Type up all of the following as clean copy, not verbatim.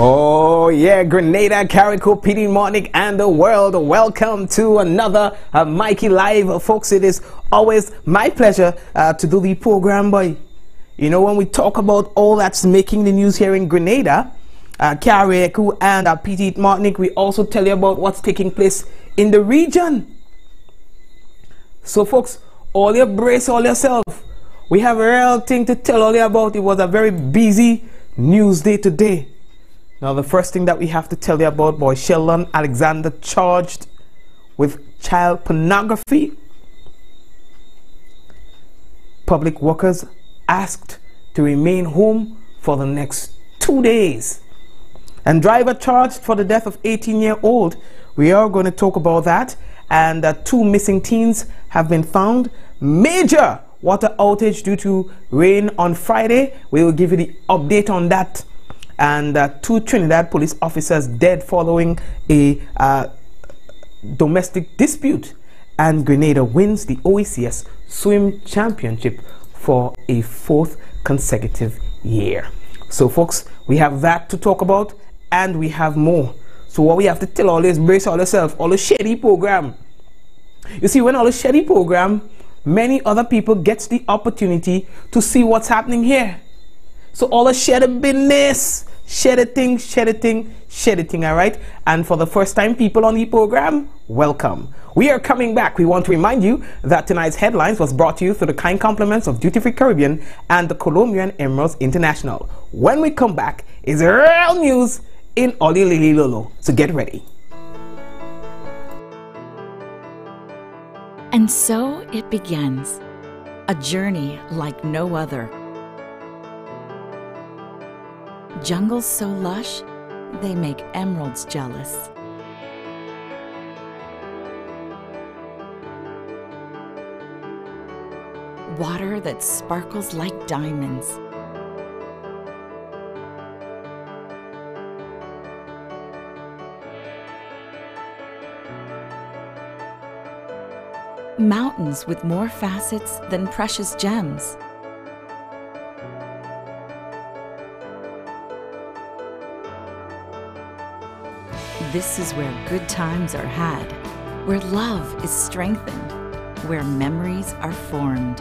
Oh yeah, Grenada, Carrico, PD, Martinique, and the world. Welcome to another Mikey Live. Folks, it is always my pleasure to do the program, boy. You know, when we talk about all that's making the news here in Grenada, Carrico, and PD, Martinique, we also tell you about what's taking place in the region. So folks, all you brace all yourself. We have a real thing to tell all you about. It was a very busy news day today. Now, the first thing that we have to tell you about, boy, Sheldon Alexander charged with child pornography. Public workers asked to remain home for the next 2 days. And driver charged for the death of 18-year-old. We are going to talk about that. And 2 missing teens have been found. Major water outage due to rain on Friday. We will give you the update on that. And 2 Trinidad police officers dead following a domestic dispute. And Grenada wins the OECS Swim Championship for a 4th consecutive year. So folks, we have that to talk about, and we have more. So what we have to tell all this, brace all yourself, all the shady program. You see, when all the shady program, many other people gets the opportunity to see what's happening here. So all the share the business, share the thing, all right? And for the first time people on the program, welcome. We are coming back. We want to remind you that tonight's headlines was brought to you through the kind compliments of Duty Free Caribbean and the Colombian Emeralds International. When we come back, is real news in Oli Lili Lolo. So get ready. And so it begins, a journey like no other. Jungles so lush, they make emeralds jealous. Water that sparkles like diamonds. Mountains with more facets than precious gems. This is where good times are had, where love is strengthened, where memories are formed.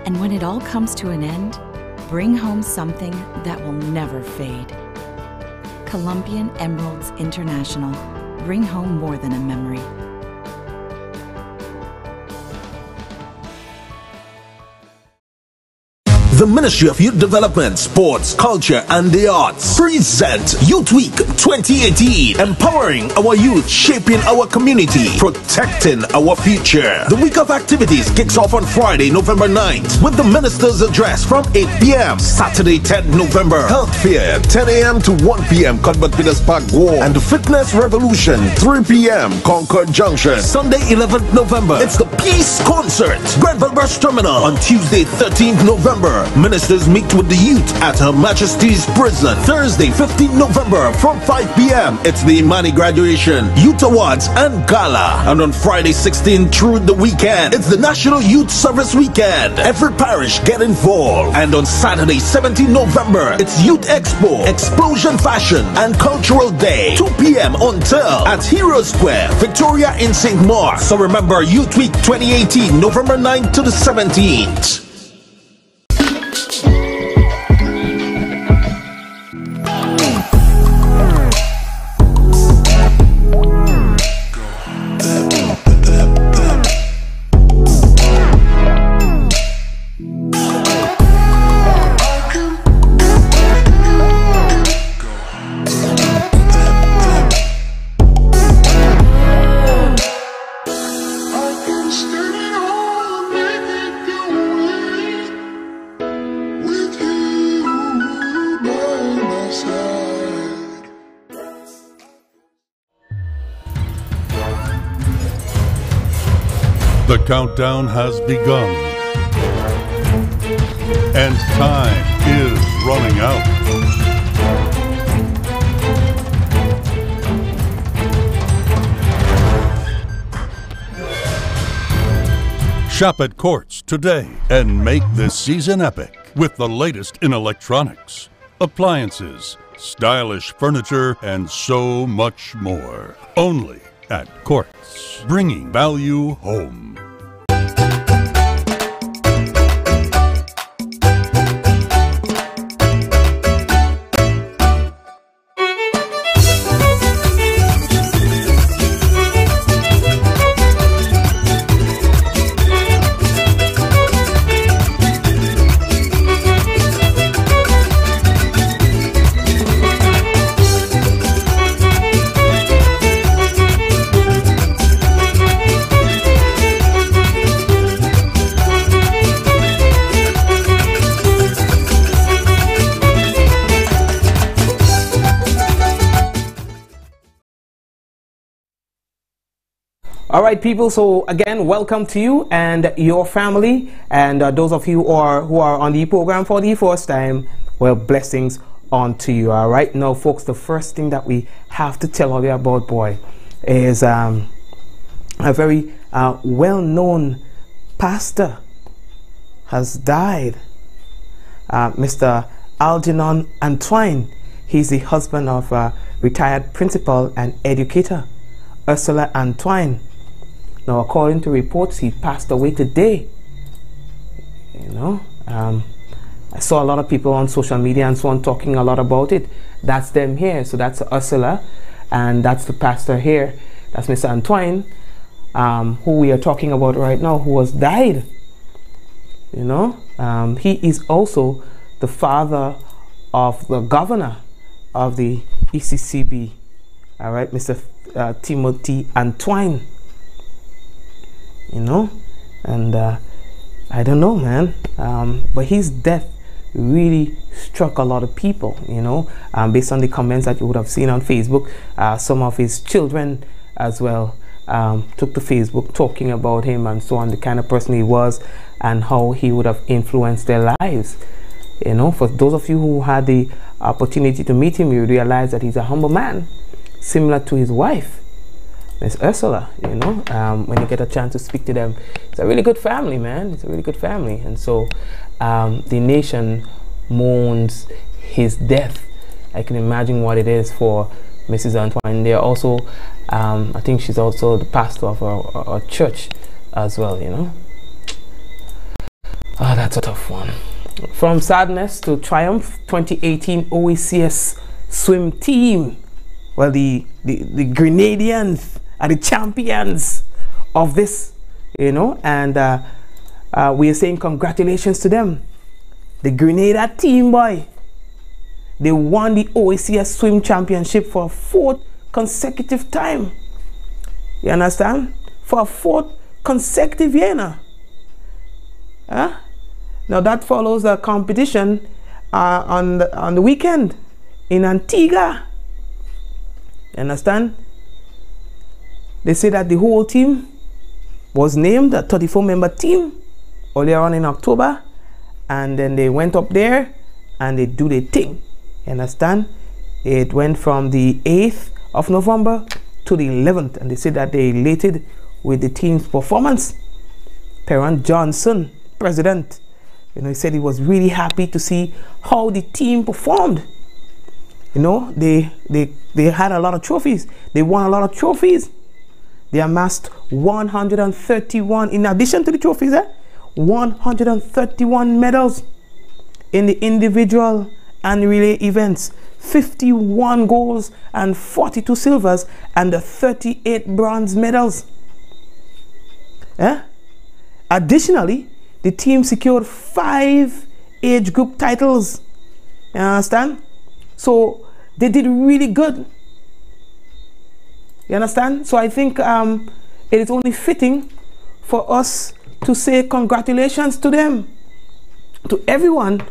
And when it all comes to an end, bring home something that will never fade. Colombian Emeralds International. Bring home more than a memory. The Ministry of Youth Development, Sports, Culture and the Arts present Youth Week 2018, empowering our youth, shaping our community, protecting our future. The week of activities kicks off on Friday, November 9th with the Minister's Address from 8 p.m. Saturday, 10th November, Health Fair, 10 a.m. to 1 p.m. Cuthbert Peters Park War, and the Fitness Revolution, 3 p.m. Concord Junction. Sunday, 11th November, it's the Peace Concert, Grenville Bus Terminal. On Tuesday, 13th November, ministers meet with the youth at Her Majesty's Prison. Thursday, 15th November from 5 p.m. It's the Imani Graduation, Youth Awards and Gala. And on Friday, 16th through the weekend, it's the National Youth Service Weekend. Every parish get involved. And on Saturday, 17th November, it's Youth Expo, Explosion Fashion and Cultural Day. 2 p.m. until at Hero Square, Victoria in St. Mark. So remember, Youth Week 2018, November 9th to the 17th. The countdown has begun, and time is running out. Shop at Courts today and make this season epic with the latest in electronics, appliances, stylish furniture, and so much more. Only at Courts, bringing value home. All right, people, so again, welcome to you and your family, and those of you who are on the program for the first time, well, blessings on to you. All right, now folks, the first thing that we have to tell you about, boy, is a very well-known pastor has died. Mr. Algernon Antoine. He's the husband of retired principal and educator Ursula Antoine. Now, according to reports, he passed away today. You know, I saw a lot of people on social media and so on talking a lot about it. That's them here. So that's Ursula, and that's the pastor here. That's Mr. Antoine, who we are talking about right now, who has died. You know, he is also the father of the governor of the ECCB. All right, Mr. Timothy Antoine. You know, and I don't know, man, but his death really struck a lot of people, you know, based on the comments that you would have seen on Facebook. Some of his children as well took to Facebook talking about him and so on, the kind of person he was and how he would have influenced their lives. You know, for those of you who had the opportunity to meet him, you realize that he's a humble man, similar to his wife, Miss Ursula. You know, when you get a chance to speak to them, it's a really good family, man. It's a really good family. And so the nation mourns his death. I can imagine what it is for Mrs. Antoine. They're also, I think she's also the pastor of a church as well, you know. Oh, that's a tough one. From sadness to triumph, 2018 OECS swim team. Well, the Grenadians are the champions of this, you know, and we are saying congratulations to them. The Grenada team, boy, they won the OECS swim championship for a 4th consecutive time. You understand? For a 4th consecutive year now. Huh? Now that follows a competition on the weekend in Antigua. You understand? They say that the whole team was named a 34-member team earlier on in October, and then they went up there and they do their thing. You understand? It went from the 8th of November to the 11th, and they said that they elated with the team's performance. Perrin Johnson, president, you know, he said he was really happy to see how the team performed. You know, they had a lot of trophies. They won a lot of trophies. They amassed 131, in addition to the trophies, 131 medals in the individual and relay events, 51 golds and 42 silvers, and 38 bronze medals. Additionally, the team secured 5 age group titles. You understand? So they did really good. You understand? So I think it is only fitting for us to say congratulations to them, to everyone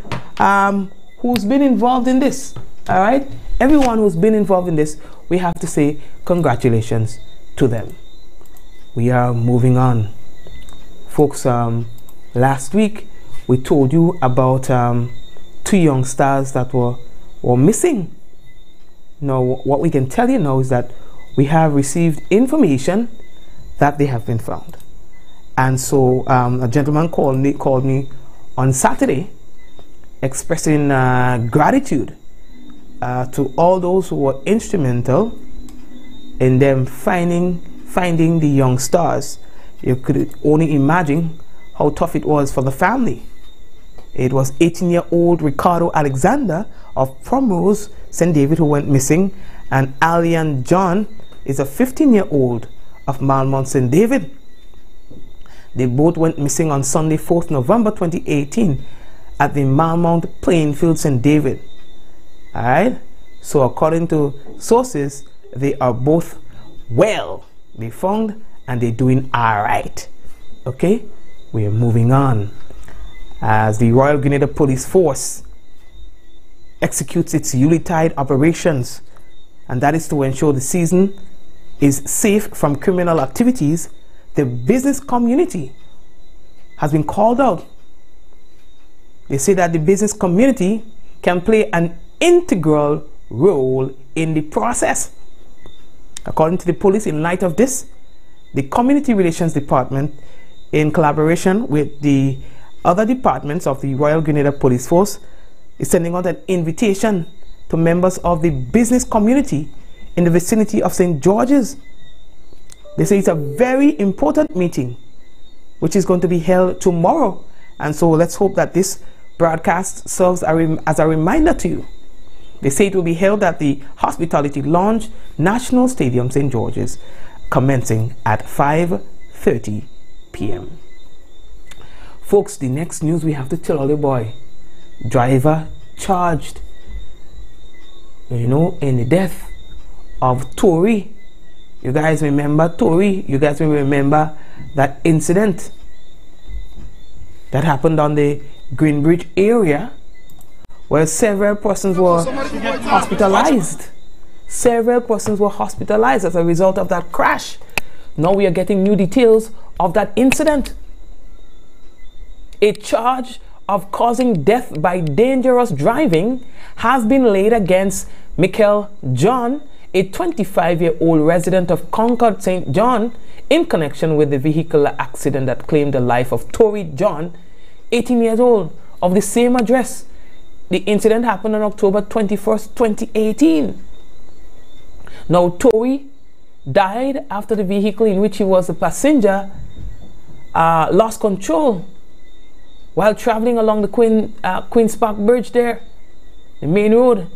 who's been involved in this. All right? Everyone who's been involved in this, we have to say congratulations to them. We are moving on. Folks, last week we told you about 2 young stars that were missing. Now, what we can tell you now is that we have received information that they have been found. And so a gentleman called me on Saturday expressing gratitude to all those who were instrumental in them finding the young stars. You could only imagine how tough it was for the family. It was 18-year-old Ricardo Alexander of Primrose, St. David, who went missing, and Alian John is a 15-year-old of Malmont, St. David. They both went missing on Sunday, 4th November 2018 at the Malmont Plainfield, St. David. Alright, so according to sources, they are both well. They found and they're doing alright. Okay, we are moving on. As the Royal Grenada Police Force executes its Yuletide operations, and that is to ensure the season is safe from criminal activities, the business community has been called out. They say that the business community can play an integral role in the process. According to the police, in light of this, the Community Relations Department, in collaboration with the other departments of the Royal Grenada Police Force, is sending out an invitation to members of the business community in the vicinity of St. George's. They say it's a very important meeting which is going to be held tomorrow, and so let's hope that this broadcast serves as a reminder to you. They say it will be held at the Hospitality Lounge, National Stadium, St. George's, commencing at 5:30 p.m. Folks, the next news we have to tell you, boy, driver charged, in the death of Tory. You guys remember Tory? You guys will remember that incident that happened on the Greenbridge area where several persons were hospitalized. Several persons were hospitalized as a result of that crash. Now we are getting new details of that incident. A charge of causing death by dangerous driving has been laid against Michael John, a 25-year-old resident of Concord, St. John, in connection with the vehicular accident that claimed the life of Tory John, 18 years old, of the same address. The incident happened on October 21st, 2018. Now, Tory died after the vehicle in which he was a passenger lost control while traveling along the Queen's Park Bridge there, the main road.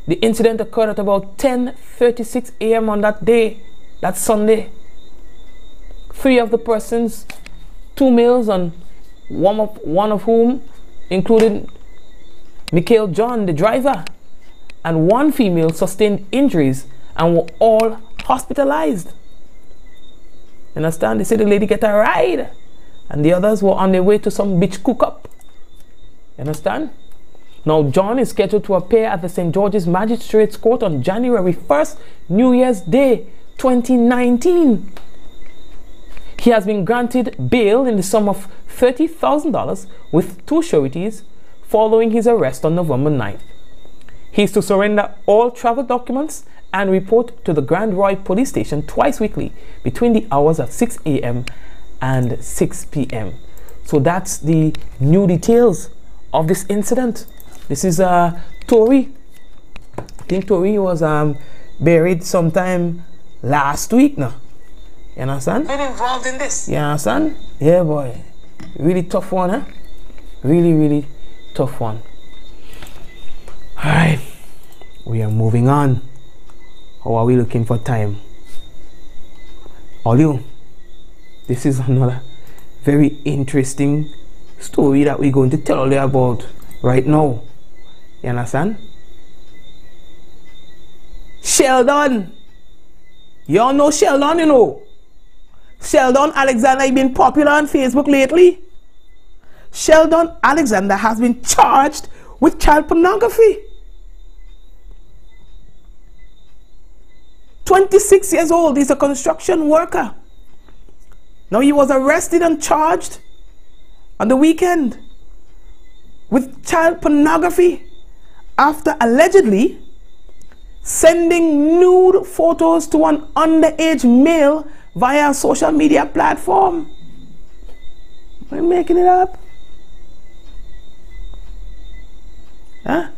The incident occurred at about 10:36 a.m. on that day, that Sunday. 3 of the persons, 2 males and one of whom included Michael John, the driver, and 1 female, sustained injuries and were all hospitalized. You understand? They said the lady get a ride and the others were on their way to some beach cook-up. You understand? Now, John is scheduled to appear at the St. George's Magistrates Court on January 1st, New Year's Day, 2019. He has been granted bail in the sum of $30,000 with 2 sureties following his arrest on November 9th. He is to surrender all travel documents and report to the Grand Roy Police Station twice weekly between the hours of 6 a.m. and 6 p.m. So that's the new details of this incident. This is Tory. I think Tory was buried sometime last week now. You understand? Been involved in this. You understand? Yeah, boy. Really tough one, huh? Really, really tough one. Alright. We are moving on. How are we looking for time? All this is another very interesting story that we're going to tell you about right now. You understand? Sheldon. You all know Sheldon, you know. Sheldon Alexander has been popular on Facebook lately. Sheldon Alexander has been charged with child pornography. 26 years old, he's a construction worker. Now he was arrested and charged on the weekend with child pornography after allegedly sending nude photos to an underage male via a social media platform. I'm making it up. Huh?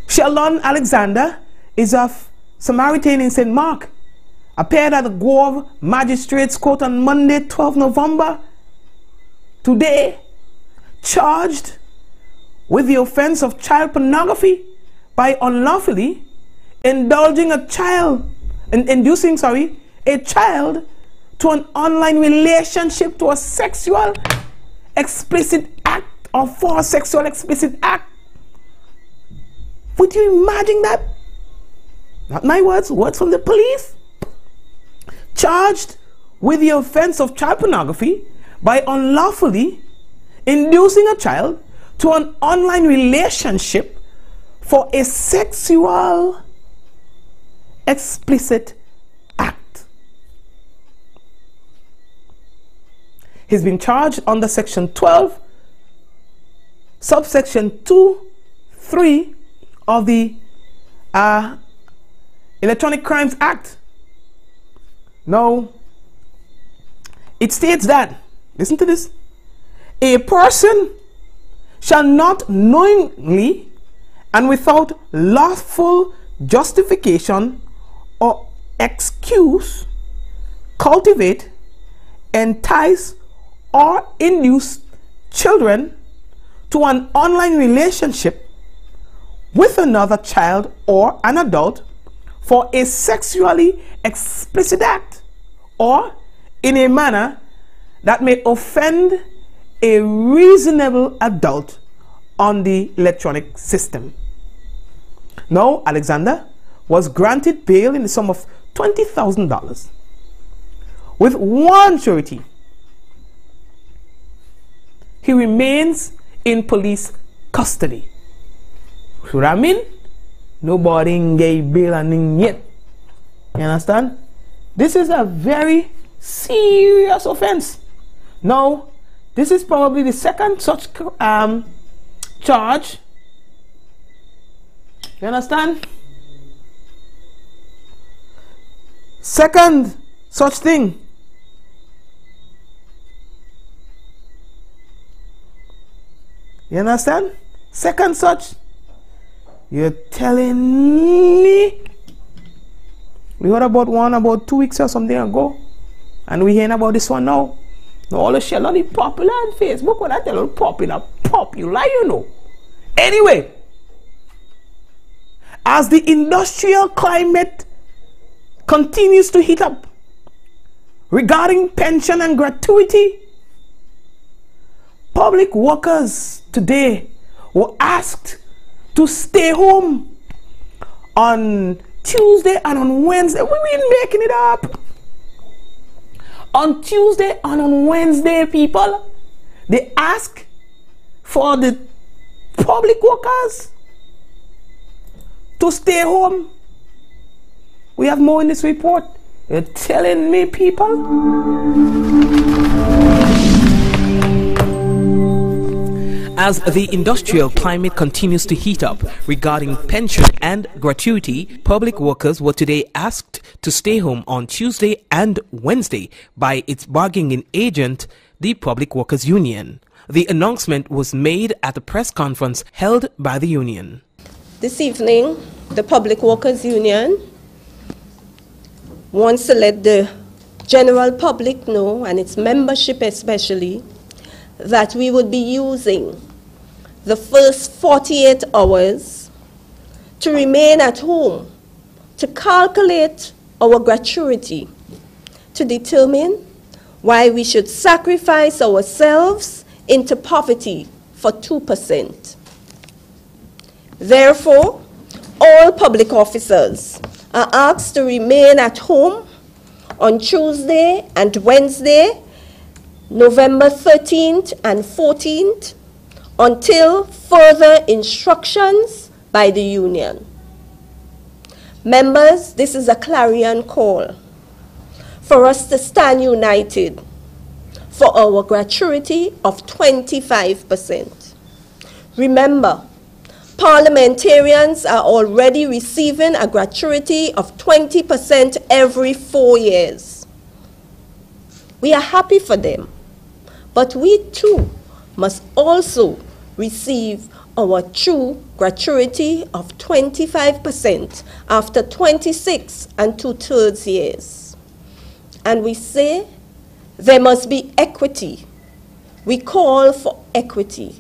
Sheldon Alexander is of Samaritan in St. Mark. Appeared at the Grove Magistrates Court on Monday, 12 November. Today, charged with the offense of child pornography by unlawfully indulging a child, inducing a child to an online relationship, to a sexual explicit act, or for a sexual explicit act. Would you imagine that? Not my words, words from the police. Charged with the offense of child pornography by unlawfully inducing a child to an online relationship for a sexual explicit act. He's been charged under section 12, subsection 2, 3 of the Electronic Crimes Act. Now, it states that, listen to this, a person shall not knowingly and without lawful justification or excuse cultivate, entice, or induce children to an online relationship with another child or an adult for a sexually explicit act, or in a manner that may offend a reasonable adult on the electronic system. Now, Alexander was granted bail in the sum of $20,000 with one surety. He remains in police custody. So that means nobody gave bail and yet. You understand? This is a very serious offense. Now, this is probably the second such charge. You understand? Second such thing. You understand? Second such. You're telling me? We heard about one about 2 weeks or something ago, and we hearing about this one now. Now all the shell on the popular on Facebook, when I tell you popular, you know. Anyway, as the industrial climate continues to heat up regarding pension and gratuity, public workers today were asked to stay home on Tuesday and on Wednesday. We've been making it up. On Tuesday and on Wednesday, people, they ask for the public workers to stay home. We have more in this report. You're telling me, people? As the industrial climate continues to heat up regarding pension and gratuity, public workers were today asked to stay home on Tuesday and Wednesday by its bargaining agent, the Public Workers Union. The announcement was made at a press conference held by the union. This evening, the Public Workers Union wants to let the general public know, and its membership especially, that we would be using the first 48 hours to remain at home, to calculate our gratuity, to determine why we should sacrifice ourselves into poverty for 2%. Therefore, all public officers are asked to remain at home on Tuesday and Wednesday, November 13th and 14th, until further instructions by the union. Members, this is a clarion call for us to stand united for our gratuity of 25%. Remember, parliamentarians are already receiving a gratuity of 20% every 4 years. We are happy for them. But we too must also receive our true gratuity of 25% after 26 and 2/3 years. And we say there must be equity. We call for equity.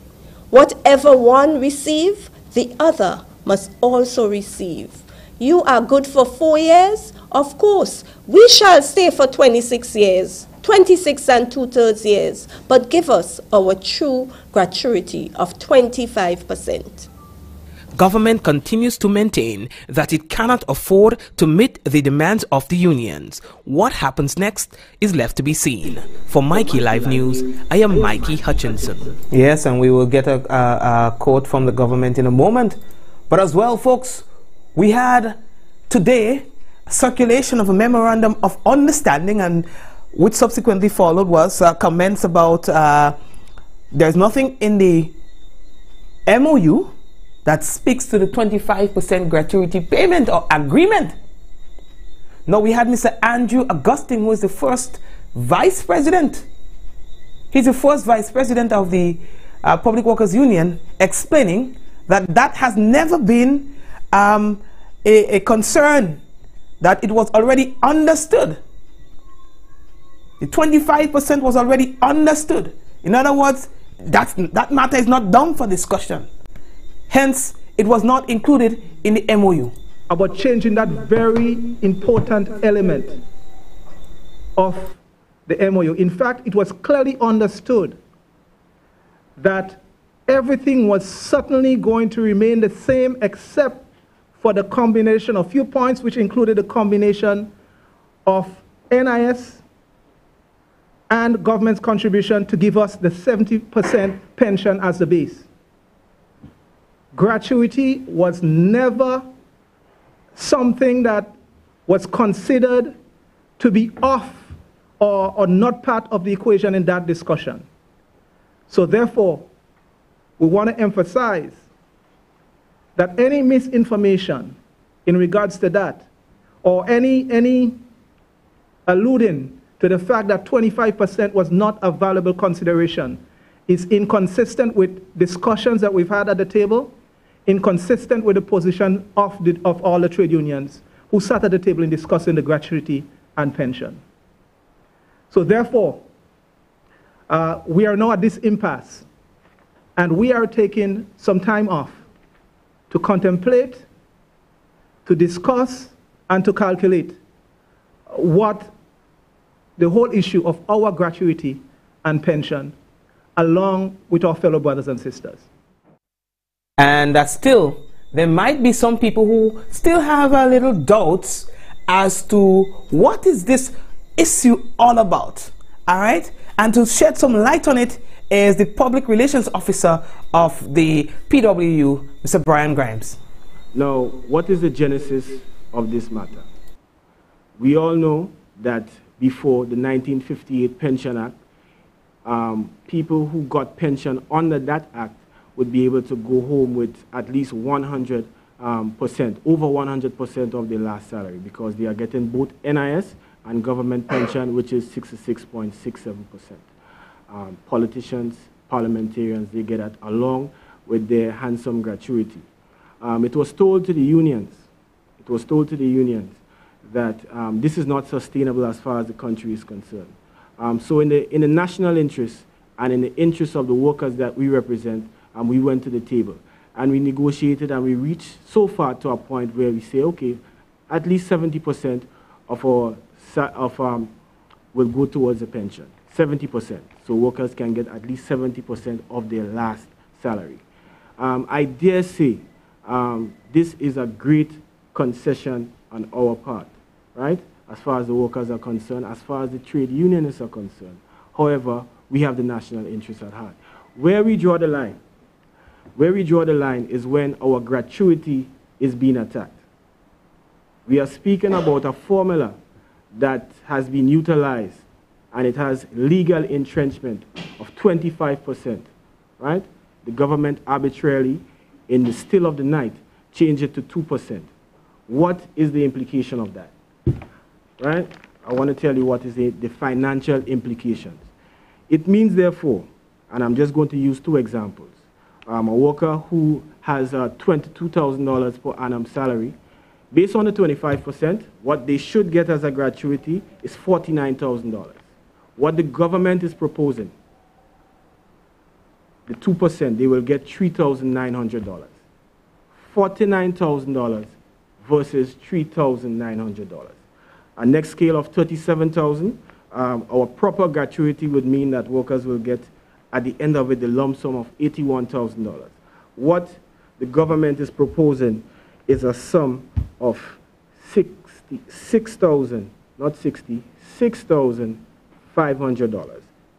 Whatever one receives, the other must also receive. You are good for 4 years? Of course, we shall stay for 26 years, 26 and 2/3 years, but give us our true gratuity of 25%. Government continues to maintain that it cannot afford to meet the demands of the unions. What happens next is left to be seen. For Mikey Live News, I am Mikey Hutchinson. Yes, and we will get a quote from the government in a moment. But as well, folks, we had today a circulation of a memorandum of understanding, and which subsequently followed was comments about there's nothing in the MOU that speaks to the 25% gratuity payment or agreement. Now we had Mr. Andrew Augustine, who is the first vice president. He's the first vice president of the Public Workers Union, explaining that that has never been a concern, that it was already understood. The 25% was already understood. In other words, that matter is not done for discussion. Hence, it was not included in the MOU. About changing that very important element of the MOU. In fact, it was clearly understood that everything was certainly going to remain the same except for the combination of few points, which included the combination of NIS and government's contribution to give us the 70% pension as the base. Gratuity was never something that was considered to be off or not part of the equation in that discussion. So therefore, we want to emphasize that any misinformation in regards to that, or any alluding to the fact that 25% was not a valuable consideration, is inconsistent with discussions that we've had at the table, inconsistent with the position of all the trade unions who sat at the table in discussing the gratuity and pension. So therefore, we are now at this impasse, and we are taking some time off to contemplate, to discuss, and to calculate what the whole issue of our gratuity and pension, along with our fellow brothers and sisters. And that still, there might be some people who still have a little doubts as to what is this issue all about, all right? And to shed some light on it is the Public Relations Officer of the PWU, Mr. Brian Grimes. Now, what is the genesis of this matter? We all know that before the 1958 Pension Act, people who got pension under that act would be able to go home with at least 100%, over 100% of their last salary, because they are getting both NIS and government pension, which is 66.67%. Politicians, parliamentarians, they get that along with their handsome gratuity. It was told to the unions, that this is not sustainable as far as the country is concerned. So in the national interest and in the interest of the workers that we represent, we went to the table and we negotiated, and we reached so far to a point where we say, okay, at least 70% of our will go towards the pension, 70%. So workers can get at least 70% of their last salary. I dare say this is a great concession on our part, right? As far as the workers are concerned, as far as the trade unionists are concerned. However, we have the national interest at heart. Where we draw the line is when our gratuity is being attacked. We are speaking about a formula that has been utilized, and it has legal entrenchment of 25%, right? The government arbitrarily, in the still of the night, changed it to 2%. What is the implication of that, right? I want to tell you what is the financial implications. It means, therefore, and I'm just going to use two examples. A worker who has $22,000 per annum salary, based on the 25%, what they should get as a gratuity is $49,000. What the government is proposing, the 2%, they will get $3,900. $49,000 versus $3,900. Our next scale of $37,000, our proper gratuity would mean that workers will get, at the end of it, the lump sum of $81,000. What the government is proposing is a sum of $6,500.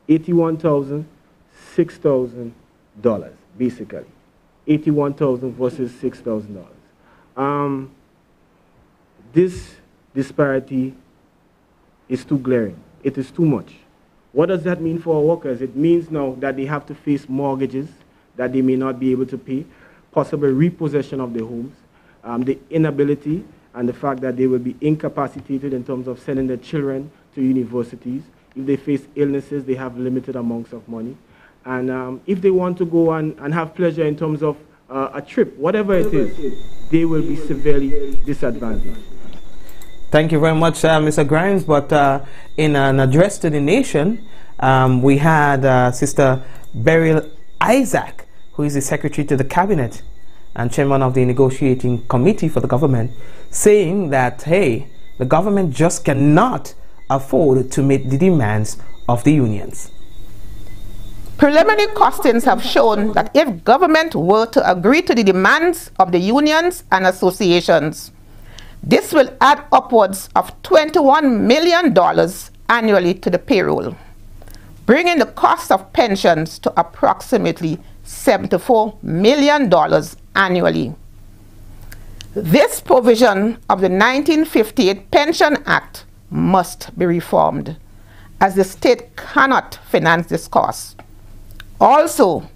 $81,000, $6,000, basically. $81,000 versus $6,000. This disparity is too glaring. It is too much. What does that mean for our workers? It means now that they have to face mortgages that they may not be able to pay, possible repossession of their homes, the inability and the fact that they will be incapacitated in terms of sending their children to universities. If they face illnesses, they have limited amounts of money. And if they want to go and have pleasure in terms of a trip, whatever it is, they will be severely disadvantaged. Thank you very much, Mr. Grimes. But in an address to the nation, we had Sister Beryl Isaac, who is the Secretary to the Cabinet and Chairman of the Negotiating Committee for the government, saying that, hey, the government just cannot afford to meet the demands of the unions. Preliminary costings have shown that if government were to agree to the demands of the unions and associations, this will add upwards of $21 million annually to the payroll, bringing the cost of pensions to approximately $74 million annually. This provision of the 1958 Pension Act must be reformed, as the state cannot finance this cost. Also,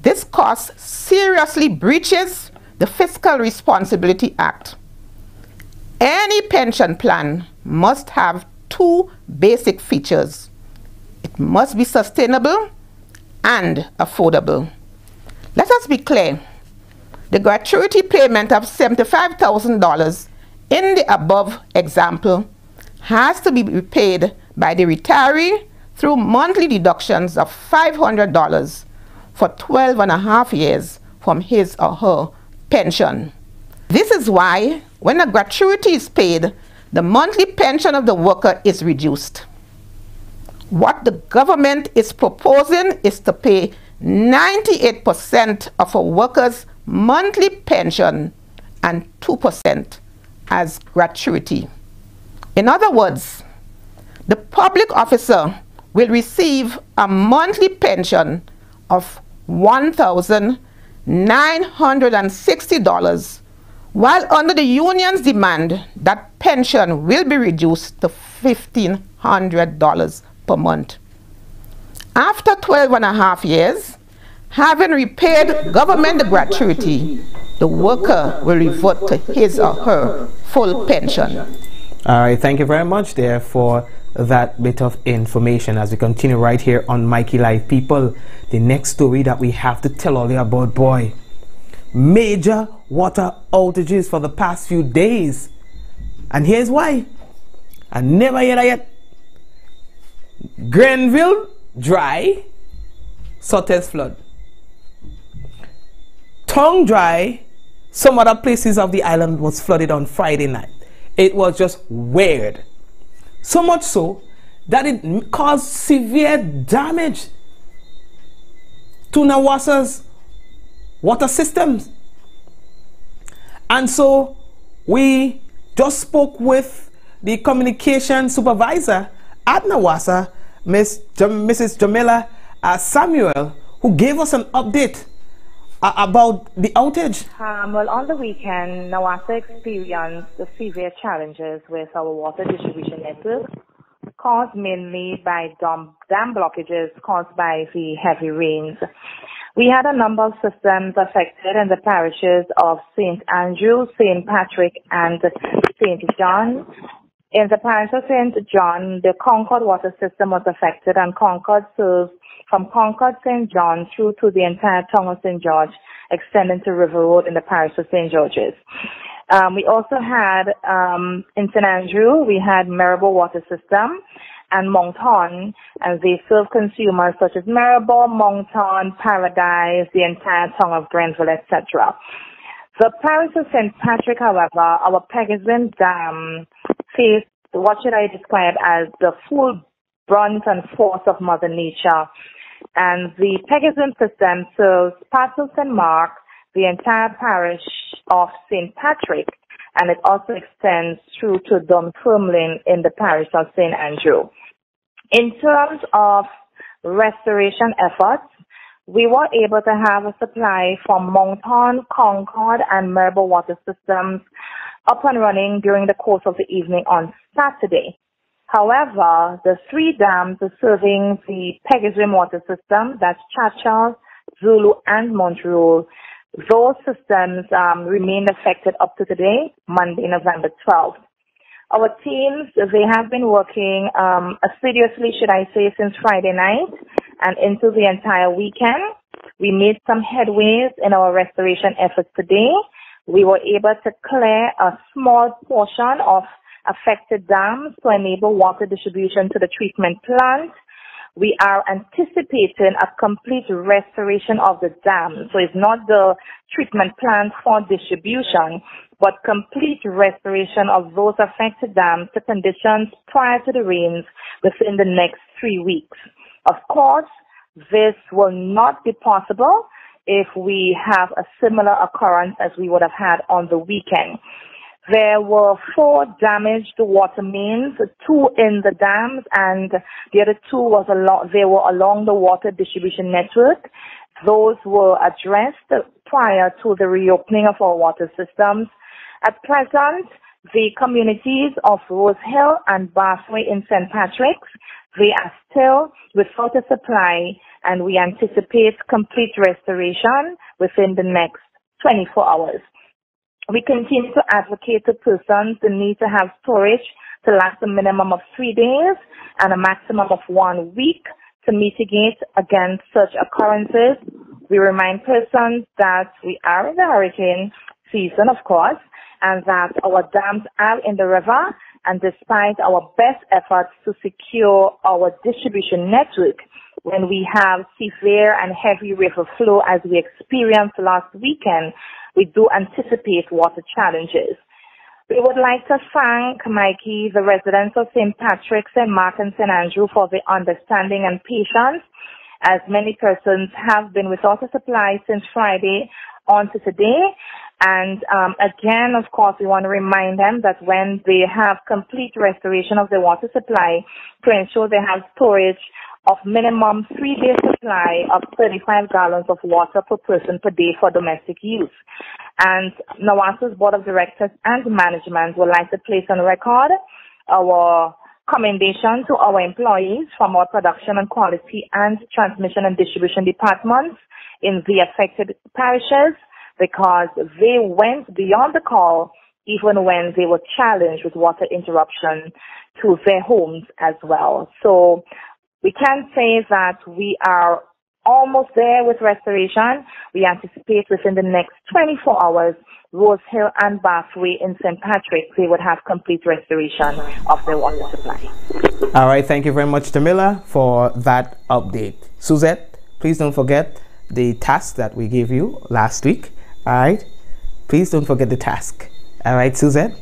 this cost seriously breaches the Fiscal Responsibility Act. Any pension plan must have two basic features. It must be sustainable and affordable. Let us be clear. The gratuity payment of $75,000 in the above example has to be repaid by the retiree through monthly deductions of $500 for 12 and a half years from his or her pension. This is why, when a gratuity is paid, the monthly pension of the worker is reduced. What the government is proposing is to pay 98% of a worker's monthly pension and 2% as gratuity. In other words, the public officer will receive a monthly pension of $1,960, while under the union's demand, that pension will be reduced to $1,500 per month. After 12 and a half years, having repaid government gratuity, the worker will revert to his or her full pension. All right, thank you very much there for that bit of information. As we continue right here on Mikey Live, people, the next story that we have to tell all you about, boy, major water outages for the past few days. And here's why. I never heard that yet. Grenville dry, Sotters flood. Tongue dry, some other places of the island was flooded on Friday night. It was just weird. So much so that it caused severe damage to Nawasa's water systems. And so we just spoke with the communication supervisor at Nawasa, Mrs. Jamila Samuel, who gave us an update about the outage. Well, on the weekend, Nawasa experienced severe challenges with our water distribution network, caused mainly by dam blockages caused by the heavy rains. We had a number of systems affected in the parishes of St. Andrew, St. Patrick, and St. John. In the parish of St. John, the Concord water system was affected, and Concord serves from Concord St. John through to the entire town of St. George, extending to River Road in the parish of St. George's. We also had, in St. Andrew, we had Maribor water system and Moncton, and they serve consumers such as Maribor, Moncton, Paradise, the entire town of Grenville, etc. The parish of St. Patrick, however, our Pegasus Dam faced what should I describe as the full brunt and force of Mother Nature. And the Pegasus system serves parts of St. Mark, the entire parish of St. Patrick, and it also extends through to Dunfermline in the parish of St. Andrew. In terms of restoration efforts, we were able to have a supply from Moncton, Concord, and Maribor water systems up and running during the course of the evening on Saturday. However, the 3 dams serving the Pegasus water system, that's Chachal, Zulu, and Montreal, those systems remained affected up to today, Monday, November 12th. Our teams, they have been working assiduously, should I say, since Friday night and into the entire weekend. We made some headways in our restoration efforts today. We were able to clear a small portion of affected dams to enable water distribution to the treatment plant. We are anticipating a complete restoration of the dam. So it's not the treatment plant for distribution, but complete restoration of those affected dams to conditions prior to the rains within the next 3 weeks. Of course, this will not be possible if we have a similar occurrence as we would have had on the weekend. There were 4 damaged water mains, 2 in the dams, and the other 2 were along the water distribution network. Those were addressed prior to the reopening of our water systems. At present, the communities of Rose Hill and Bathway in St. Patrick's, they are still without a supply, and we anticipate complete restoration within the next 24 hours. We continue to advocate to persons the need to have storage to last a minimum of 3 days and a maximum of 1 week to mitigate against such occurrences. We remind persons that we are in the hurricane season, of course, and that our dams are in the river, and despite our best efforts to secure our distribution network, when we have severe and heavy river flow as we experienced last weekend, we do anticipate water challenges. We would like to thank Mikey, the residents of St. Patrick, St. Mark, and St. Andrew for their understanding and patience, as many persons have been without a supply since Friday on to today. And again, of course, we want to remind them that when they have complete restoration of their water supply, to ensure they have storage of minimum 3-day supply of 35 gallons of water per person per day for domestic use. And NAWASA's Board of Directors and Management would like to place on record our commendation to our employees from our production and quality and transmission and distribution departments in the affected parishes, because they went beyond the call even when they were challenged with water interruption to their homes as well. So we can say that we are almost there with restoration. We anticipate within the next 24 hours, Rose Hill and Bathway in St. Patrick, they would have complete restoration of their water supply. All right, thank you very much, Tamila, for that update. Suzette, please don't forget the task that we gave you last week. All right, please don't forget the task. All right, Suzette.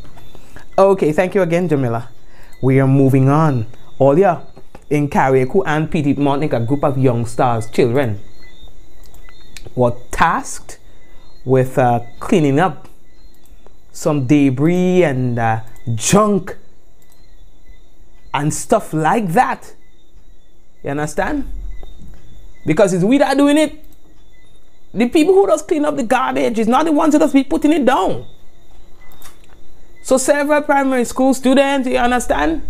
Okay, thank you again, Jamila. We are moving on. Earlier in Carriacou and Petit Montaigne, a group of young stars, children, were tasked with cleaning up some debris and junk and stuff like that. You understand? Because it's we that are doing it. The people who just clean up the garbage is not the ones who just be putting it down. So several primary school students, you understand?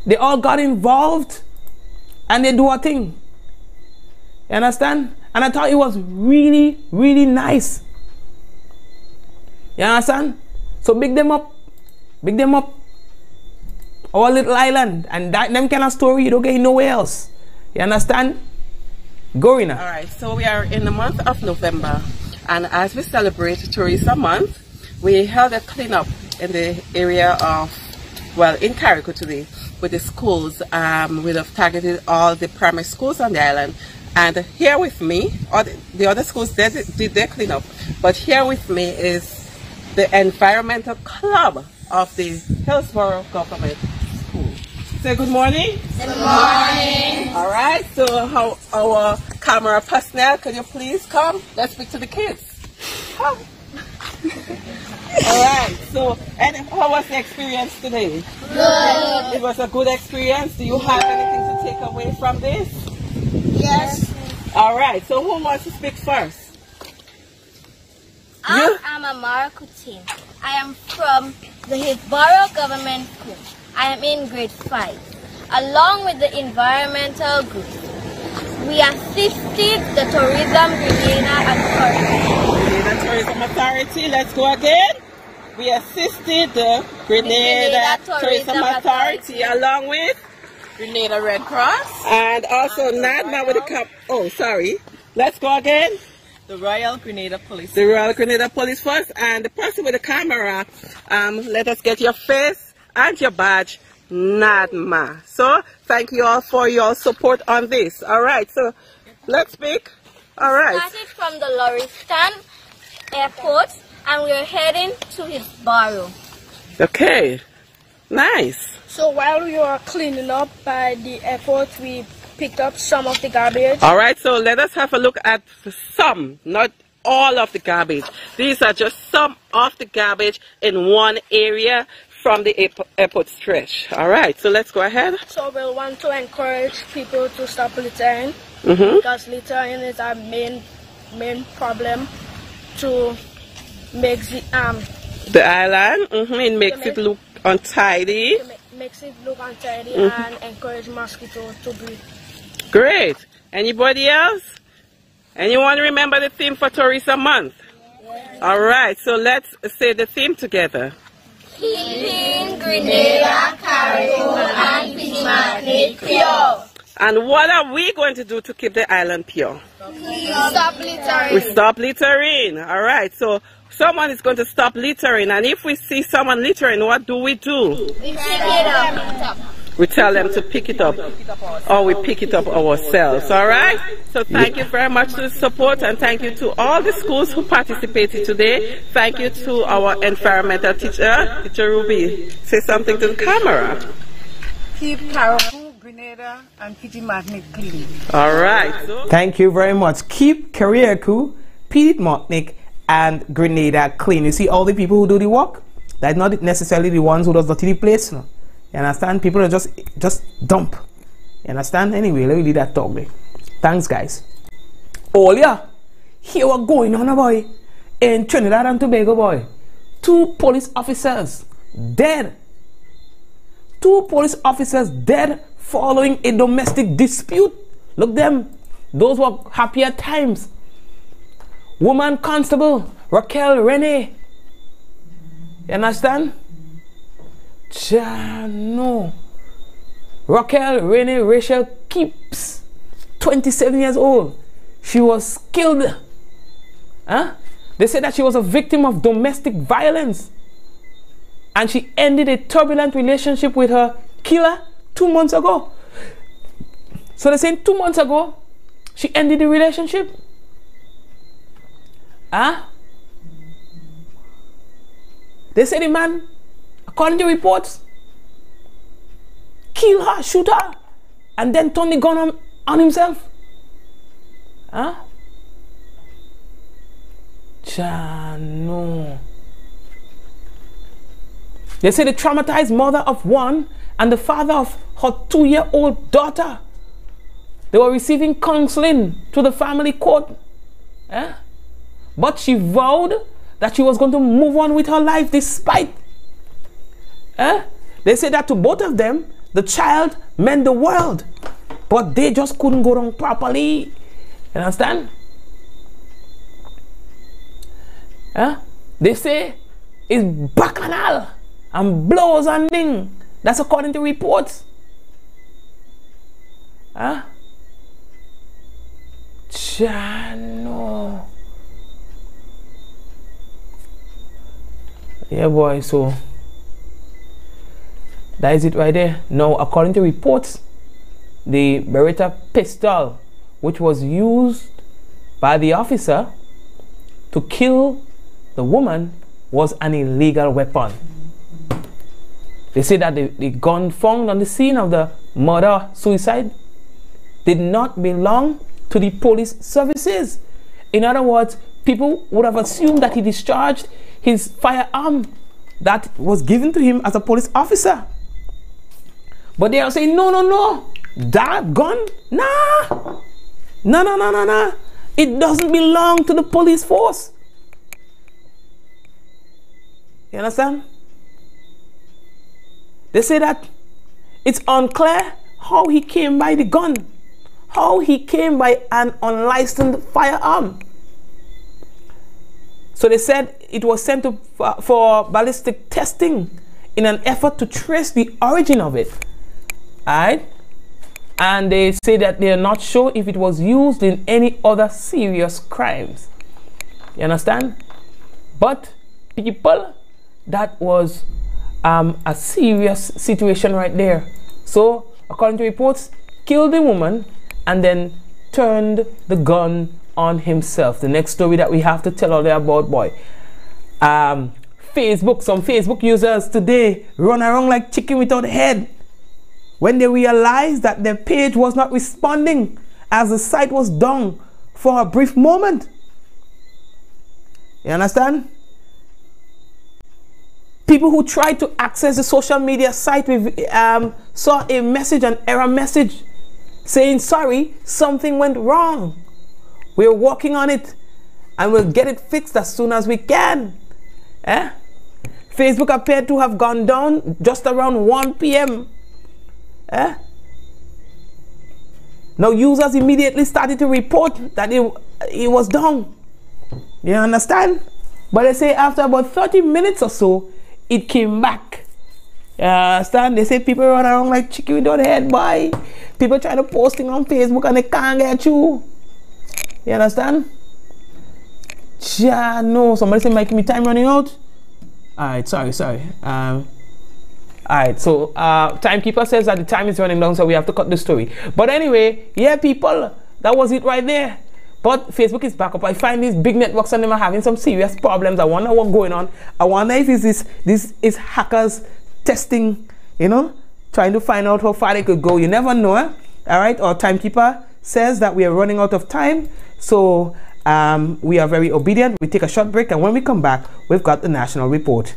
They all got involved and they do a thing. You understand? And I thought it was really, really nice. You understand? So big them up. Big them up. our little island. And that them kind of story you don't get nowhere else. You understand? Gorina. All right, so we are in the month of November, and as we celebrate Tourism Month, we held a cleanup in the area of, well, in Carriacou today with the schools. We have targeted all the primary schools on the island. And here with me, or the other schools did their cleanup, but here with me is the environmental club of the Hillsborough Government School. Say good morning. Good morning. All right, so how our camera personnel, can you please come? Let's speak to the kids. Come. All right, so and how was the experience today? Good. It was a good experience. Do you have anything to take away from this? Yes. All right, so who wants to speak first? I'm Amara Kutin. I am from the Hillsborough Government School. I am in grade 5. Along with the environmental group, we assisted the Tourism Grenada Authority. Grenada Tourism Authority, let's go again. We assisted the Grenada Tourism Authority along with Grenada Red Cross. And also NADMA with the cup. Oh, sorry. Let's go again. The Royal Grenada Police. The Royal Grenada Police Force. And the person with the camera, let us get your face and your badge, NADMA. So, thank you all for your support on this. All right, so let's speak. All right. We started from the Lauriston Airport and we are heading to Hillsborough. Okay, nice. So while we were cleaning up by the airport, we picked up some of the garbage. All right, so let us have a look at some, not all of the garbage. These are just some of the garbage in one area from the airport stretch. All right, so let's go ahead. So we'll want to encourage people to stop littering, because littering is our main problem to make the island. It makes it look untidy. Makes it look untidy and encourage mosquitoes to breed. Great. Anybody else? Anyone remember the theme for Tourism Month? Yes. All right, so let's say the theme together. Keeping Grenada, Carriacou, and Fiji pure. And what are we going to do to keep the island pure? Stop littering. We stop littering. All right, so someone is going to stop littering, and if we see someone littering, what do? We pick it up. We tell them to pick it up, or we pick it up ourselves. All right, so thank you very much for the support, and thank you to all the schools who participated today. Thank you to our environmental teacher, Teacher Ruby. Say something to the camera. Keep Carriacou, Grenada, and Fiji Martinique clean. All right. Thank you very much. Keep Carriacou, Fiji Martinique, and Grenada clean. You see all the people who do the work? That's not necessarily the ones who does dirty the place. No? You understand? People are just dump. You understand? Anyway, let me leave that talk there. Thanks, guys. Oh yeah, here we're going on, boy. In Trinidad and Tobago, boy. 2 police officers dead. 2 police officers dead following a domestic dispute. Look them. Those were happier times. Woman constable Raquel Rene. You understand? No. Raquel Rene Rachel Keeps, 27 years old. She was killed. They said that she was a victim of domestic violence. And she ended a turbulent relationship with her killer 2 months ago. So they're saying 2 months ago, she ended the relationship. They say the man, according to reports, kill her, shoot her, and then turn the gun on himself. No. They say the traumatized mother of one and the father of her 2-year-old daughter, they were receiving counseling to the family court. But she vowed that she was going to move on with her life despite. They say that to both of them, the child meant the world, but they just couldn't go wrong properly. You understand? They say it's bacchanal and blows and thing. That's according to reports. Huh? Chano. Yeah, boy, so that is it right there. Now, according to reports, the Beretta pistol, which was used by the officer to kill the woman, was an illegal weapon. They say that the gun found on the scene of the murder-suicide did not belong to the police services. In other words, people would have assumed that he discharged his firearm that was given to him as a police officer. But they are saying, no, no, no, that gun, nah, nah. It doesn't belong to the police force. You understand? They say that it's unclear how he came by the gun, how he came by an unlicensed firearm. So they said it was sent to, for ballistic testing in an effort to trace the origin of it. Alright? And they say that they are not sure if it was used in any other serious crimes. You understand? But people, that was a serious situation right there. So, according to reports, killed the woman and then turned the gun on himself. The next story that we have to tell all there about, boy. Facebook, some Facebook users today run around like chicken without a head when they realized that their page was not responding as the site was down for a brief moment. You understand? People who tried to access the social media site saw a message, an error message, saying, sorry, something went wrong. We're working on it and we'll get it fixed as soon as we can. Facebook appeared to have gone down just around 1 p.m. Now users immediately started to report that it was down. You understand? But they say after about 30 minutes or so, it came back. You understand? They say people run around like chicken without a head, boy. People try to post things on Facebook and they can't get you. You understand? Yeah, no. Somebody say, Mikey, my time running out. Alright, sorry. Alright, so timekeeper says that the time is running down, so we have to cut the story. But anyway, yeah, people, that was it right there. But Facebook is back up. I find these big networks and them are having some serious problems. I wonder what's going on. I wonder if this is hackers testing, you know, trying to find out how far they could go. You never know. Alright, our timekeeper says that we are running out of time. So we are very obedient. We take a short break, and when we come back, we've got the national report.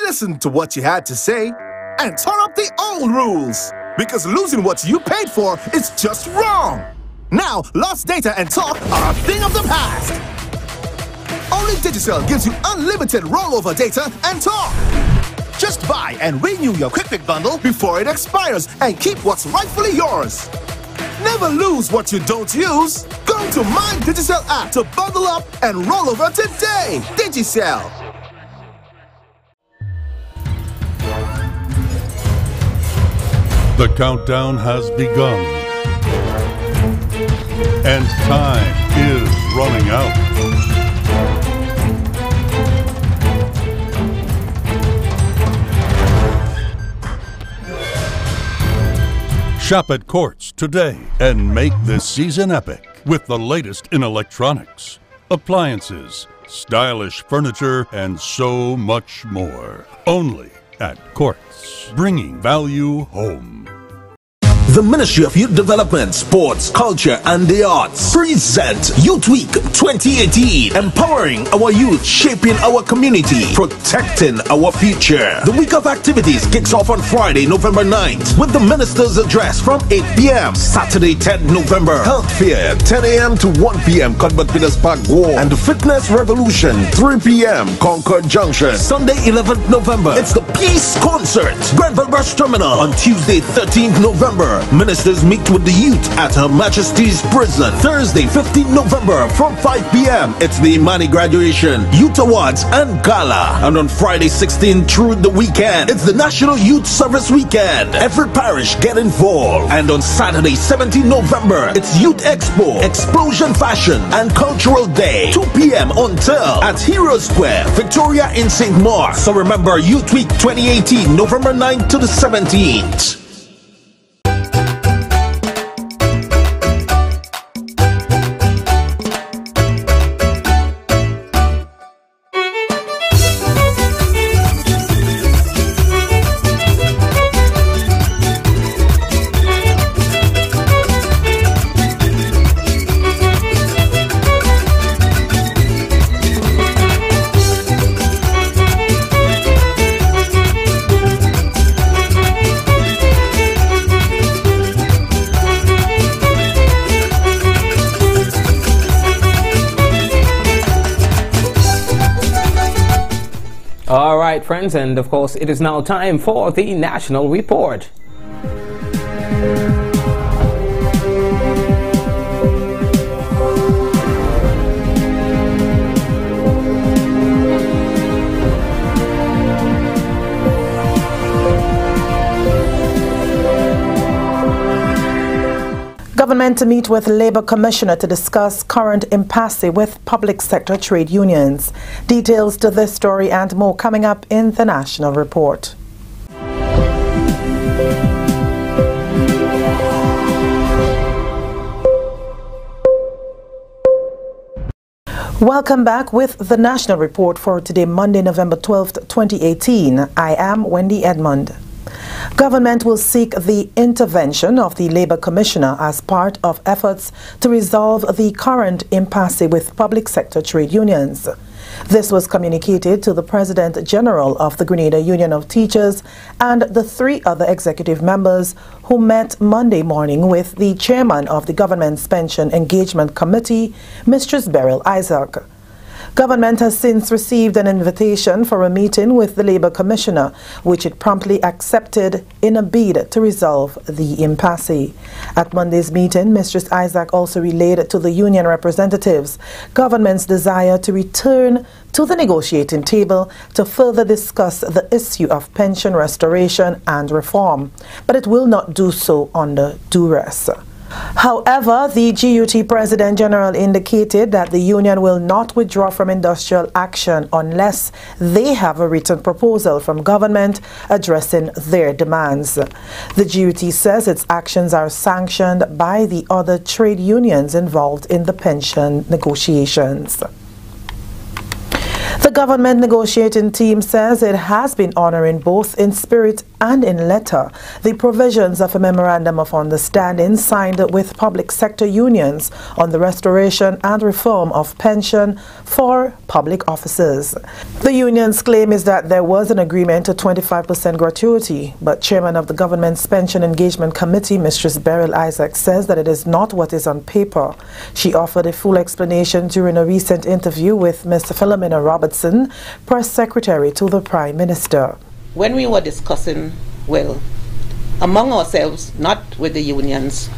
Listen to what you had to say and turn up the old rules, because losing what you paid for is just wrong. Now, lost data and talk are a thing of the past. Only Digicel gives you unlimited rollover data and talk. Just buy and renew your QuickPick bundle before it expires and keep what's rightfully yours. Never lose what you don't use. Go to My Digicel app to bundle up and roll over today. Digicel. The countdown has begun, and time is running out. Shop at Quartz today and make this season epic with the latest in electronics, appliances, stylish furniture, and so much more. Only at Quartz, bringing value home. The Ministry of Youth Development, Sports, Culture and the Arts present Youth Week 2018. Empowering our youth, shaping our community, protecting our future. The week of activities kicks off on Friday, November 9th with the Minister's Address from 8 p.m. Saturday, 10th November, Health Fair, 10 a.m. to 1 p.m. Cuthbert Peters Park, War, and the Fitness Revolution, 3 p.m. Concord Junction. Sunday, 11th November, it's the Peace Concert, Grenville Bus Terminal. On Tuesday, 13th November, ministers meet with the youth at Her Majesty's Prison. Thursday, 15th November, from 5 p.m., it's the Imani Graduation, Youth Awards and Gala. And on Friday, 16th through the weekend, it's the National Youth Service Weekend. Every parish get involved. And on Saturday, 17th November, it's Youth Expo, Explosion Fashion and Cultural Day, 2 p.m. until at Hero Square, Victoria in St. Mark. So remember, Youth Week 2018, November 9th to the 17th. All right, friends, and of course, it is now time for the National Report. Government to meet with Labour Commissioner to discuss current impasse with public sector trade unions. Details to this story and more coming up in the National Report. Welcome back with the National Report for today, Monday, November 12th, 2018. I am Wendy Edmond. Government will seek the intervention of the Labour Commissioner as part of efforts to resolve the current impasse with public sector trade unions. This was communicated to the President General of the Grenada Union of Teachers and the 3 other executive members who met Monday morning with the Chairman of the Government's Pension Engagement Committee, Mistress Beryl Isaac. Government has since received an invitation for a meeting with the Labour Commissioner, which it promptly accepted in a bid to resolve the impasse. At Monday's meeting, Mistress Isaac also relayed to the union representatives government's desire to return to the negotiating table to further discuss the issue of pension restoration and reform, but it will not do so under duress. However, the GUT President General indicated that the union will not withdraw from industrial action unless they have a written proposal from government addressing their demands. The GUT says its actions are sanctioned by the other trade unions involved in the pension negotiations. The government negotiating team says it has been honoring both in spirit and in letter the provisions of a memorandum of understanding signed with public sector unions on the restoration and reform of pension for public officers. The union's claim is that there was an agreement to 25% gratuity, but Chairman of the Government's Pension Engagement Committee, Mistress Beryl Isaac, says that it is not what is on paper. She offered a full explanation during a recent interview with Mr. Philomena Robertson, Press Secretary to the Prime Minister. When we were discussing, well, among ourselves, not with the unions,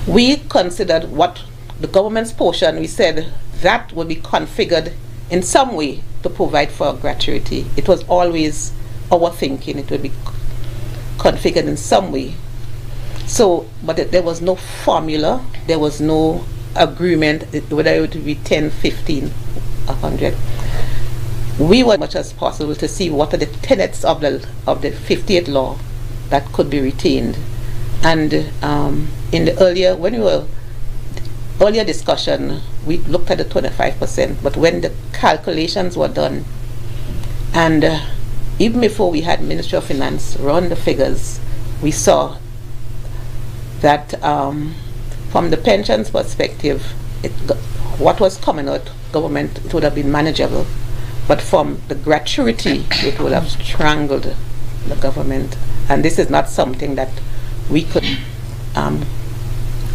we considered what the government's portion, we said that would be configured in some way to provide for gratuity. It was always our thinking it would be configured in some way. So, but there was no formula, there was no agreement whether it would be 10, 15, 100. We were as much as possible to see what are the tenets of the 58th law that could be retained. And in the earlier discussion, we looked at the 25%, but when the calculations were done, and even before we had Ministry of Finance run the figures, we saw that from the pensions perspective, what was coming out government, it would have been manageable, but from the gratuity, it would have strangled the government, and this is not something that we could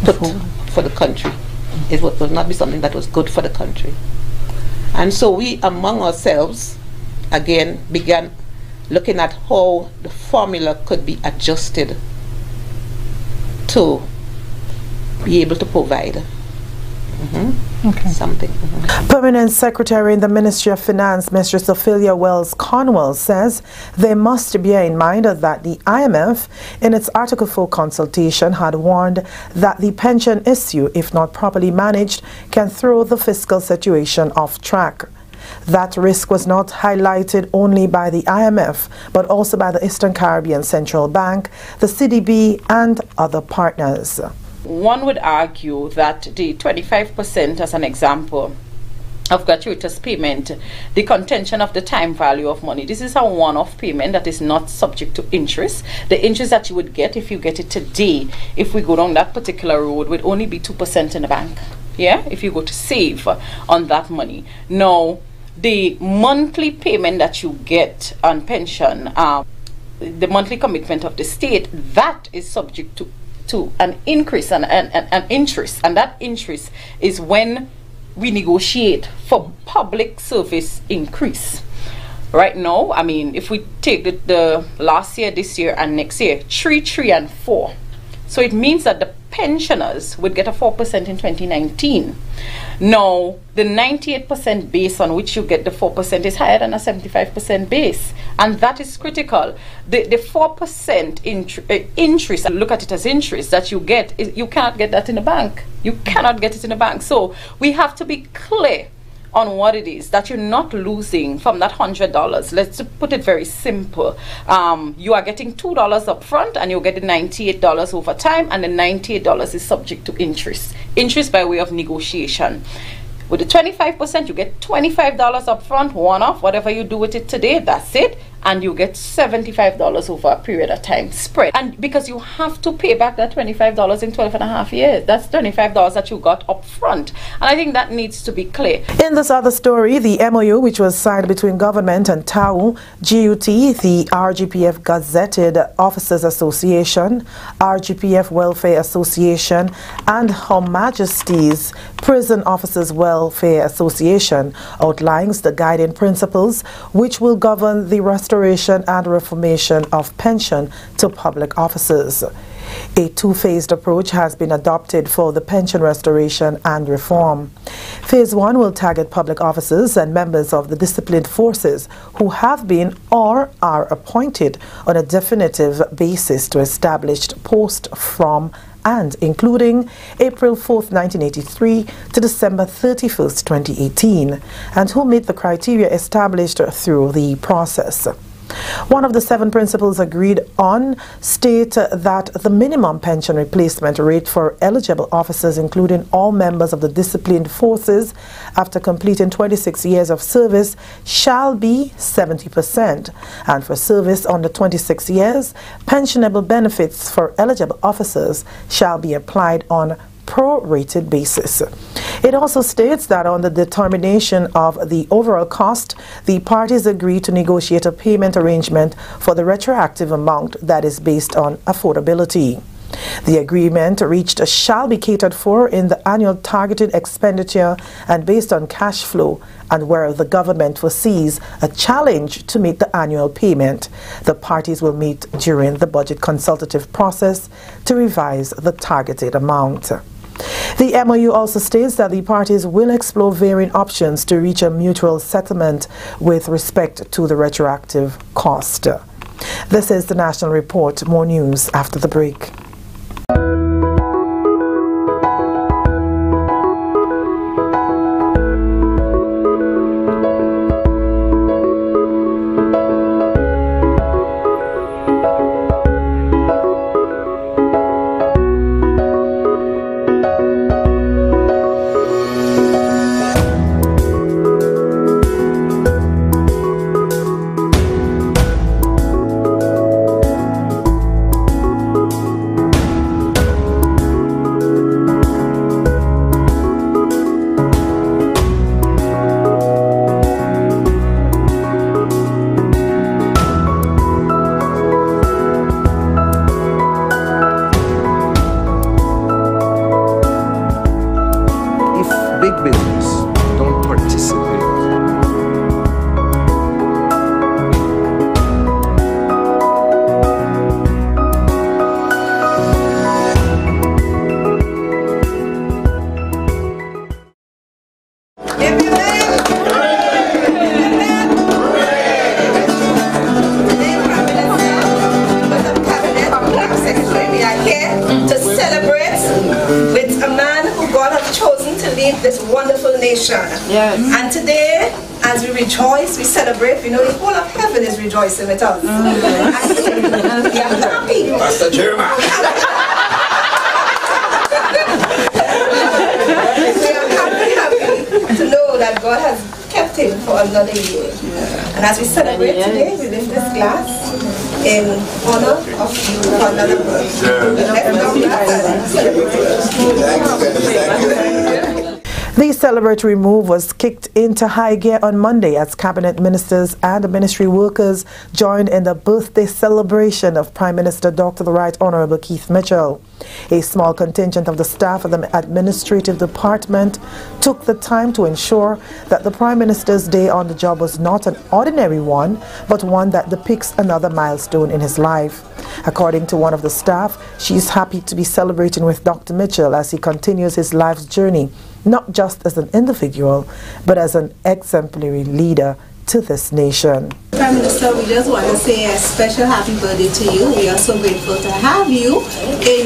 put for the country. It would not be something that was good for the country. And so we, among ourselves, again began looking at how the formula could be adjusted to be able to provide something. Permanent Secretary in the Ministry of Finance, Mistress Ophelia Wells-Cornwell, says they must bear in mind that the IMF, in its Article 4 consultation, had warned that the pension issue, if not properly managed, can throw the fiscal situation off track. That risk was not highlighted only by the IMF, but also by the Eastern Caribbean Central Bank, the CDB, and other partners. One would argue that the 25%, as an example, of gratuitous payment, the contention of the time value of money. This is a one-off payment that is not subject to interest. The interest that you would get if you get it today, if we go down that particular road, would only be 2% in the bank. Yeah, if you go to save on that money. Now, the monthly payment that you get on pension, the monthly commitment of the state, that is subject to an increase and an interest, and that interest is when we negotiate for public service increase. Right now, I mean, if we take the last year, this year, and next year, 3, 3, and 4. So it means that the pensioners would get a 4% in 2019. Now, the 98% base on which you get the 4% is higher than a 75% base. And that is critical. The 4% interest, look at it as interest that you get, you cannot get that in the bank. You cannot get it in the bank. So we have to be clear on what it is that you're not losing from that $100. Let's put it very simple. You are getting $2 up front and you're getting $98 over time, and the $98 is subject to interest. Interest by way of negotiation. With the 25%, you get $25 up front, one off, whatever you do with it today, that's it. And you get $75 over a period of time spread. And because you have to pay back that $25 in 12 and a half years. That's $25 that you got up front. And I think that needs to be clear. In this other story, the MOU, which was signed between government and TAU, GUT, the RGPF Gazetted Officers Association, RGPF Welfare Association, and Her Majesty's Prison Officers Welfare Association, outlines the guiding principles which will govern the restoration and reformation of pension to public officers. A two-phased approach has been adopted for the pension restoration and reform. Phase 1 will target public officers and members of the disciplined forces who have been or are appointed on a definitive basis to established post from and including April 4th, 1983 to December 31st, 2018, and who meet the criteria established through the process. One of the 7 principles agreed on state that the minimum pension replacement rate for eligible officers, including all members of the disciplined forces after completing 26 years of service, shall be 70%, and for service under 26 years, pensionable benefits for eligible officers shall be applied on prorated basis. It also states that on the determination of the overall cost, the parties agree to negotiate a payment arrangement for the retroactive amount that is based on affordability. The agreement reached shall be catered for in the annual targeted expenditure and based on cash flow, and where the government foresees a challenge to meet the annual payment, the parties will meet during the budget consultative process to revise the targeted amount. The MOU also states that the parties will explore varying options to reach a mutual settlement with respect to the retroactive cost. This is the National Report. More news after the break. big business. Don't participate. This wonderful nation. Yes. And today, as we rejoice, we celebrate, we know the whole of heaven is rejoicing with us. And we are happy. Pastor Jeremiah. We are happy to know that God has kept him for another year. And as we celebrate today, we lift this glass in honor of you for another birth. The celebratory move was kicked into high gear on Monday as cabinet ministers and ministry workers joined in the birthday celebration of Prime Minister Dr. the Right Honorable Keith Mitchell. A small contingent of the staff of the administrative department took the time to ensure that the Prime Minister's day on the job was not an ordinary one, but one that depicts another milestone in his life. According to one of the staff, she is happy to be celebrating with Dr. Mitchell as he continues his life's journey, not just as an individual, but as an exemplary leader to this nation. Prime Minister, we just want to say a special happy birthday to you. We are so grateful to have you,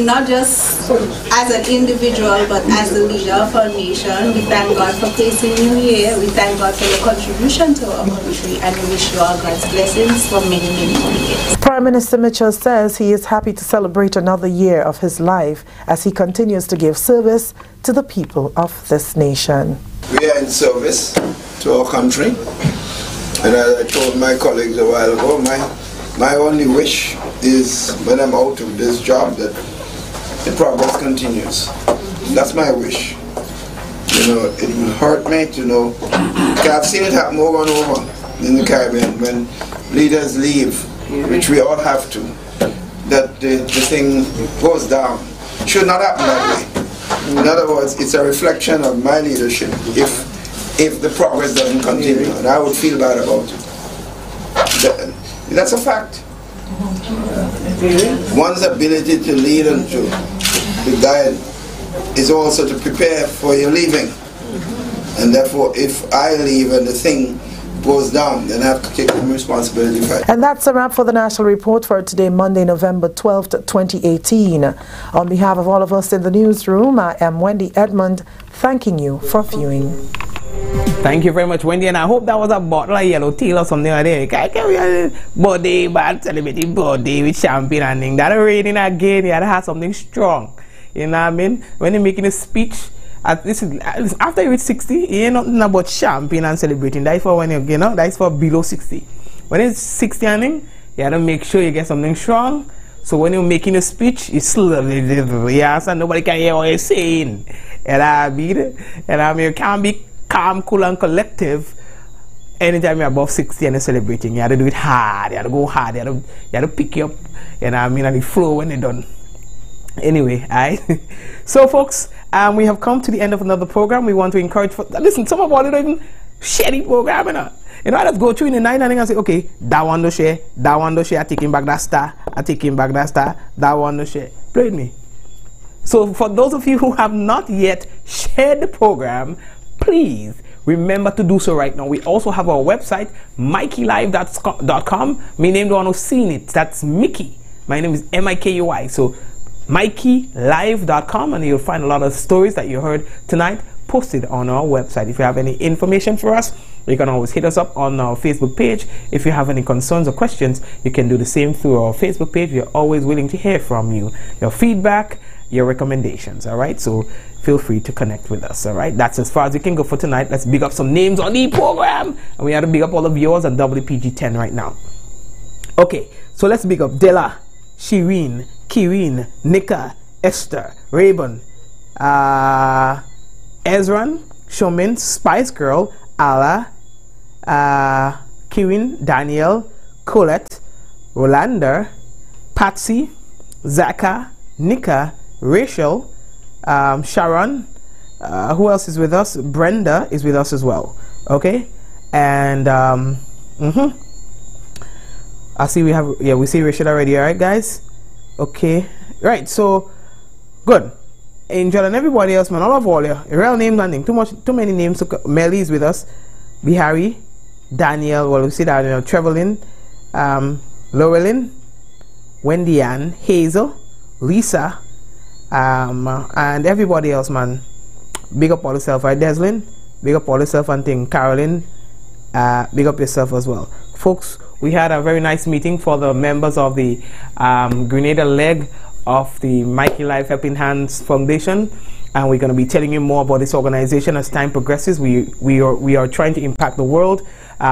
not just as an individual, but as the leader of our nation. We thank God for placing you here. We thank God for your contribution to our country, and we wish you all God's blessings for many, many more years. Prime Minister Mitchell says he is happy to celebrate another year of his life as he continues to give service to the people of this nation. We are in service to our country. And as I told my colleagues a while ago, my only wish is when I'm out of this job that the progress continues. That's my wish. You know, it will hurt me to know, because I've seen it happen over and over in the Caribbean when leaders leave, which we all have to, that the thing goes down. It should not happen that way. In other words, it's a reflection of my leadership if the progress doesn't continue, and I would feel bad about it. That's a fact. One's ability to lead and to guide is also to prepare for your leaving. And therefore, if I leave and the thing goes down, then I have to take some responsibility for it. And that's a wrap for the National Report for today, Monday, November 12th, 2018. On behalf of all of us in the newsroom, I am Wendy Edmond, thanking you for viewing. Thank you very much, Wendy, and I hope that was a bottle of yellow tea or something like that. Birthday, bad celebrating birthday with champagne and things. That raining again, you had to have something strong. You know what I mean? When you're making a speech, after you reach 60, you ain't nothing about champagne and celebrating. That's for when you know, that's for below 60. When it's 60 and thing, you have to make sure you get something strong. So when you're making a speech, you slowly, yes, and nobody can hear what you're saying. And I mean, you can't be calm, cool, and collective anytime you're above 60 and you're celebrating. You have to do it hard, you have to go hard, you have to pick you up, and I mean, and the flow when you're done. Anyway, so folks, we have come to the end of another program. We want to encourage, listen, some of all you don't even share the program, you know, I just go through in the night and say, okay, that one to share, I take him back that star, that one to share. Play with me. So for those of you who have not yet shared the program, please remember to do so right now. We also have our website, MikeyLive.com. My name the one who's seen it. That's Mickey. My name is M-I-K-E-Y. So MikeyLive.com, and you'll find a lot of stories that you heard tonight posted on our website. If you have any information for us, you can always hit us up on our Facebook page. If you have any concerns or questions, you can do the same through our Facebook page. We're always willing to hear from you, your feedback, your recommendations. All right, so feel free to connect with us. All right, that's as far as we can go for tonight. Let's big up some names on the program, and we have to big up all the viewers on WPG10 right now. Okay, so let's big up Della, Shireen, Kireen, Nika, Esther, Raven, Ezran, Shomin, Spice Girl, Ala, Kirin, Daniel, Colette, Rolander, Patsy, Zaka, Nika, Rachel, Sharon, Who else is with us? Brenda is with us as well. Okay, and I see we see Richard already. All right, guys. Okay, right. So good. Angel and everybody else, man. All of all your real names and too many names. So Melly is with us. Bihari, Daniel. Well, we see Daniel. Trevelyn, Laurelyn, Wendy Ann, Hazel, Lisa, and everybody else, man. Big up all yourself, right, Deslin? Big up all yourself and thing. Carolyn, big up yourself as well. Folks, we had a very nice meeting for the members of the Grenada leg of the Mikey Life Helping Hands Foundation, and we're going to be telling you more about this organization as time progresses. We are trying to impact the world.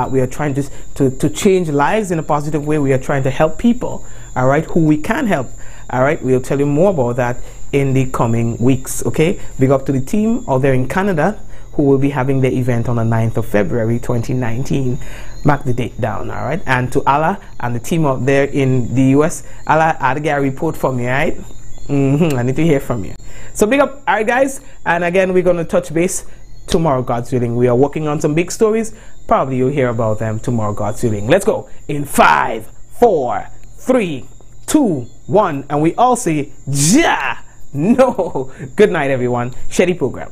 We are trying to change lives in a positive way. We are trying to help people, all right, who we can help. All right, we'll tell you more about that in the coming weeks. Okay, big up to the team out there in Canada who will be having the event on the 9th of February 2019. Mark the date down. All right, and to Allah and the team out there in the US, Allah, I'll get a report from you. All right, I need to hear from you. So big up. All right, guys, and again, we're going to touch base tomorrow, God's willing. We are working on some big stories. Probably you'll hear about them tomorrow, God's willing. Let's go in 5, 4, 3, 2, 1, and we all say, Ja! No. Good night, everyone. Shady program.